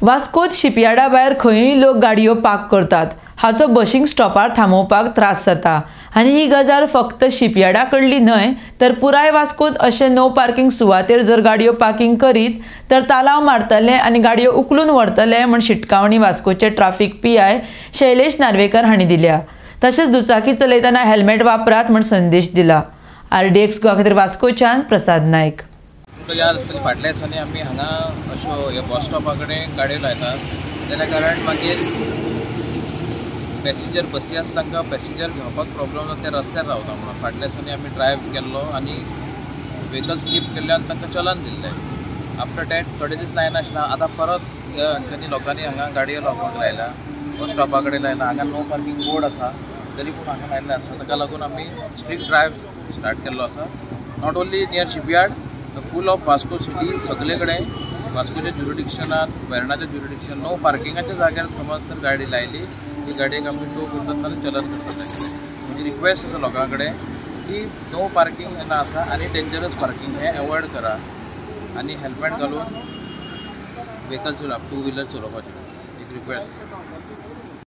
वास्कोत शिपयार्डा भायर खंयूय लोक गाडयो पार्क करतात हाचो बशींग स्टॉपार थांबोवपाक त्रास जाता आनी ही गजाल फक्त शिपयार्डा कडली न्हय तर पुराय वास्कोत अशे नो पार्किंग सुवातेर जर गाडयो पार्किंग करीत तर तालाव मारतले आनी गाडयो उखलून व्हरतले म्हण शिटकावणी वास्कोचे ट्राफिक पीआय शैलेश नार्वेकर हांणी दिल्या। तशेंच दुचाकी चलयतना हेल्मेट वापरात म्हण संदेश दिला। RDX गोवा खातीर वास्कोच्यान प्रसाद नायक। फाटल्या दिसांनी आमी हांगा अश्यो ह्या बस स्टॉपा कडेन गाडयो लायतात तेन्ना कारण मागीर पॅसेंजर बसी आसा तांकां पॅसेंजर घेवपाक प्रॉब्लम जाता ते रस्त्यार रावता म्हणून फाटल्या दिसांनी आमी ड्रायव्ह केल्लो आनी व्हेकल स्लिप केल्ल्यान तांकां चलन दिल्लें। आफ्टर दॅट थोडे दीस लायनाशिल्ला आतां परत ह्या लोकांनी हांगा गाडयो लावपाक लायला बस स्टॉपा कडेन लायला हांगा नो पार्किंग बोर्ड आसा तरी पूण हांगा लायल्ले आसा ताका लागून आमी स्ट्रीट ड्रायव्ह स्टार्ट केल्लो आसा not only near shipyard full of Vasco city सगळे कडेन वास्कोच्या ज्युरिडिक्शनात वेर्णाच्या ज्युरिडिक्शन नो पार्किंगाच्या जाग्यार समज तर गाडी लायली ती गाडयेक आमी टो करतात आनी चलन करतात। म्हजी रिक्वेस्ट आसा लोकां कडेन की नो पार्किंग जेन्ना आसा आनी डेंजरस पार्किंग हें एवॉयड करा आनी हेल्मेट घालून व्हेकल टू व्हिलर चलोवपाचें एक रिक्वेस्ट।